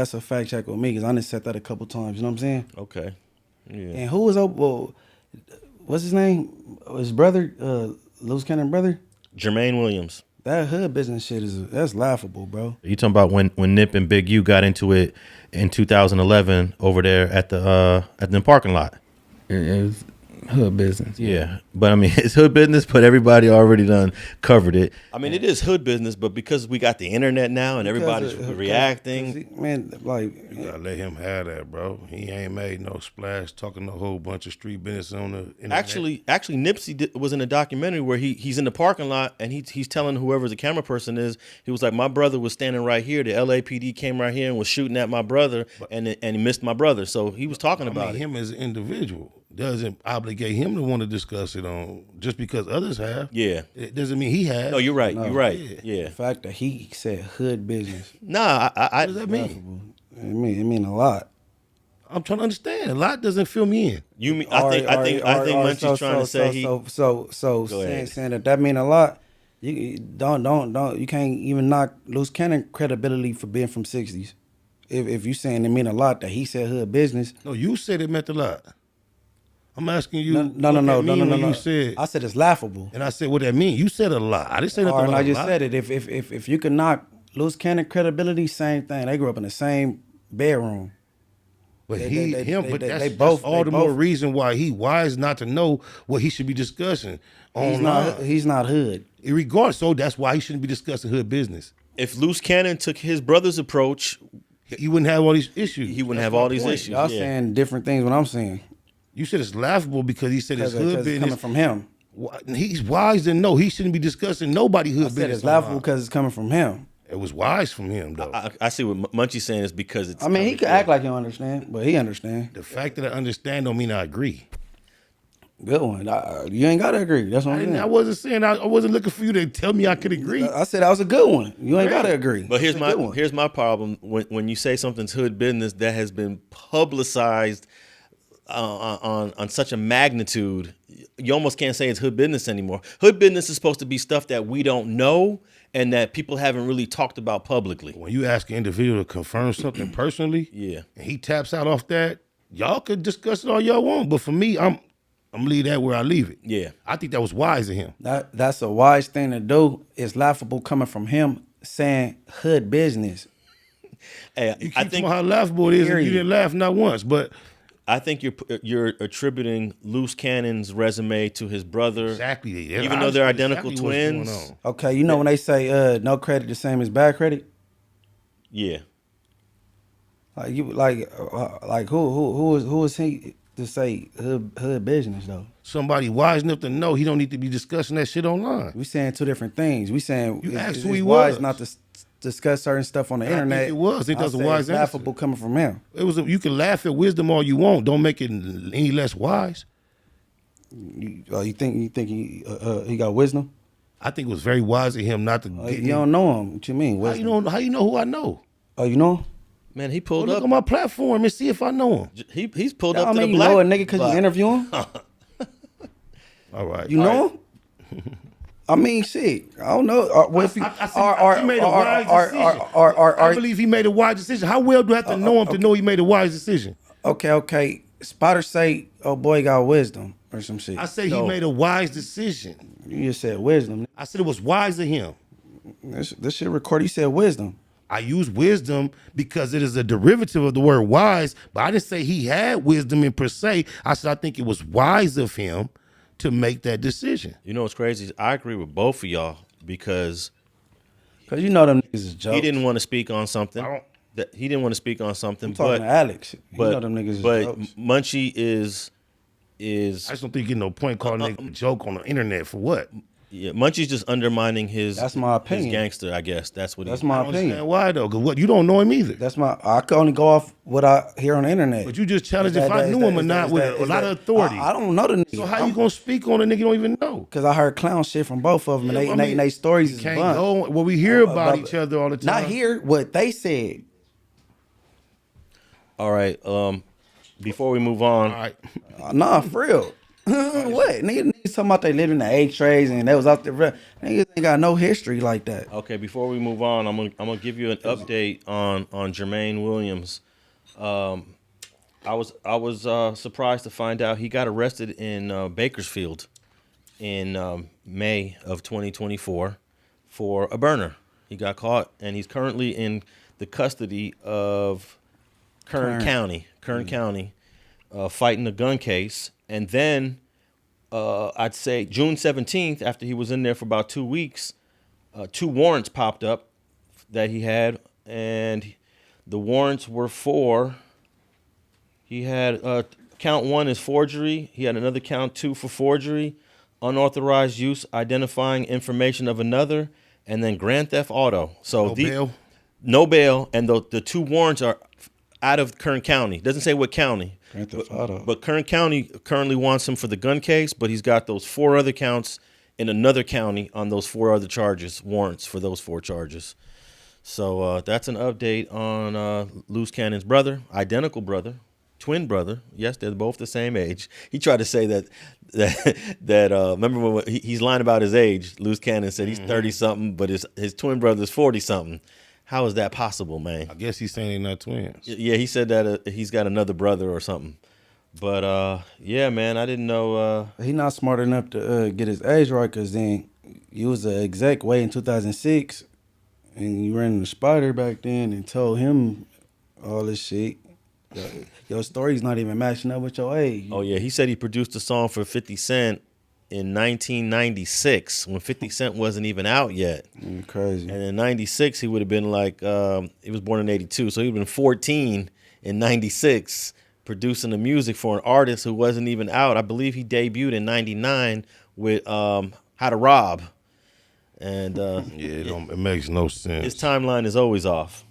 That's a fact check with me because I done said that a couple times. You know what I'm saying? Okay. Yeah. And who was well, what's his name? His brother, Luce Cannon brother. Jermaine Williams. That hood business shit that's laughable, bro. You talking about when Nip and Big U got into it in 2011 over there at the parking lot? It was hood business. Yeah, but I mean it's hood business, but everybody already done covered it. I mean, it is hood business, but because we got the internet now and everybody's reacting, man, like you gotta let him have that, bro. He ain't made no splash talking a whole bunch of street business on the internet. Actually, Nipsey was in a documentary where he's in the parking lot and he's telling whoever the camera person is, he was like, my brother was standing right here. The LAPD came right here and was shooting at my brother, and he missed my brother. So he was talking about him as an individual doesn't obligate him to want to discuss it on just because others have. Yeah, it doesn't mean he has. No, you're right. No. You're right. Yeah. Yeah. the fact that he said hood business. Nah, What does that mean? It mean a lot. I'm trying to understand. A lot doesn't fill me in. You mean? I think Munchie's trying to say saying that mean a lot. You don't you can't even knock Luce Cannon credibility for being from '60s. If you saying it mean a lot that he said hood business. No, you said it meant a lot. I'm asking you. No. You said. I said it's laughable. And I said, what that mean? You said a lot. I didn't say nothing. And I just said it. If you can knock Luce Cannon credibility, same thing. They grew up in the same bedroom. But that's all the more reason why he wise not to know what he should be discussing. He's not hood. Regardless, so that's why he shouldn't be discussing hood business. If Luce Cannon took his brother's approach, he wouldn't have all these issues. He wouldn't have all these issues. Y'all saying different things when I'm saying. You said it's laughable because he said it's hood business. Coming from him. He's wise to know he shouldn't be discussing nobody hood business. It's laughable because it's coming from him. It was wise from him, though. I see what Munchie's saying is because it's. I mean, he could act like he don't understand, but he understand. The fact that I understand don't mean I agree. Good one. You ain't got to agree. That's what I'm saying. I wasn't saying I wasn't looking for you to tell me I could agree. I said that was a good one. You ain't got to agree. But here's my problem. When you say something's hood business that has been publicized on such a magnitude, you almost can't say it's hood business anymore. Hood business is supposed to be stuff that we don't know and that people haven't really talked about publicly. When you ask an individual to confirm something personally, yeah, and he taps out off that, y'all could discuss it all y'all want. But for me, I'm gonna leave that where I leave it. Yeah, I think that was wise of him. That's a wise thing to do. It's laughable coming from him saying hood business. Hey, you keep talking how laughable it is, and you didn't laugh not once, but. I think you're attributing Luce Cannon's resume to his brother. Exactly. Even though they're identical twins. Okay, you know when they say no credit the same as bad credit? Yeah. Like who is he to say hood business though? Somebody wise enough to know he don't need to be discussing that shit online. We saying two different things. We saying you asked it's who he wise was. not to discuss certain stuff on the internet. I think it was. I think that's a wise answer. Laughable coming from him. It was. You can laugh at wisdom all you want. Don't make it any less wise. You think he got wisdom? I think it was very wise of him not to. You don't know him. What you mean? Wisdom? How you know who I know? Oh, you know him? Man, he pulled up. Look on my platform and see if I know him. He's pulled up to the you black. know a nigga because you interview him. All right. You know him? I mean, shit. I don't know. He made a wise decision. I believe he made a wise decision. How well do I have to know him to know he made a wise decision? Okay. Spider say, "Oh boy, got wisdom" or some shit. I say he made a wise decision. You just said wisdom. I said it was wise of him. This shit recorded. You said wisdom. I use wisdom because it is a derivative of the word wise, but I didn't say he had wisdom in per se. I said I think it was wise of him to make that decision. You know what's crazy? I agree with both of y'all because you know them niggas is jokes. He didn't want to speak on something. He didn't want to speak on something. I'm talking to Alex. You know them niggas is but jokes. Munchie is. I just don't think you get no point calling nigga a joke on the internet for what? Yeah, Munchie's just undermining his. That's my opinion. His gangster, I guess. That's what. That's my opinion. Understand why though? Because what you don't know him either. I can only go off what I hear on the internet. But you just challenged if I knew him or not with a lot of authority. I don't know the nigga. So how you gonna speak on a nigga you don't even know? Because I heard clown shit from both of them, and they stories is can't blunt. go. Well, we hear about each other all the time. Not hear what they said. All right. Before we move on, all right. Nah, for real. What? Niggas talking about they lived in the X-rays and they was out there. Niggas ain't got no history like that. Okay, before we move on, I'm gonna give you an update on Jermaine Williams. I was surprised to find out he got arrested in Bakersfield in May of 2024 for a burner. He got caught, and he's currently in the custody of Kern County, fighting a gun case. And then I'd say June 17th, after he was in there for about 2 weeks, 2 warrants popped up that he had, and the warrants were for. He had count 1 is forgery. He had another count 2 for forgery, unauthorized use, identifying information of another, and then grand theft auto. So no bail, and the 2 warrants are out of Kern County. Doesn't say what county. Grand Theft Auto. But Kern County currently wants him for the gun case, but he's got those 4 other counts in another county on those 4 other charges, warrants for those 4 charges. So that's an update on Luce Cannon's brother, identical brother, twin brother. Yes, they're both the same age. He tried to say that remember when he's lying about his age. Luce Cannon said he's 30-something, but his twin brother's 40-something. How is that possible, man? I guess he's saying they're not twins. Yeah, he said that he's got another brother or something. But yeah, man, I didn't know. He not smart enough to get his age right, because then you was an exec way in 2006, and you ran the Spider back then and told him all this shit. Your story's not even matching up with your age. Oh yeah, he said he produced a song for 50 Cent in 1996 when 50 Cent wasn't even out yet. Crazy. And in 96 he would have been like he was born in 82, so he would have been 14 in 96 producing the music for an artist who wasn't even out. I believe he debuted in 99 with How to Rob. And it makes no sense. His timeline is always off.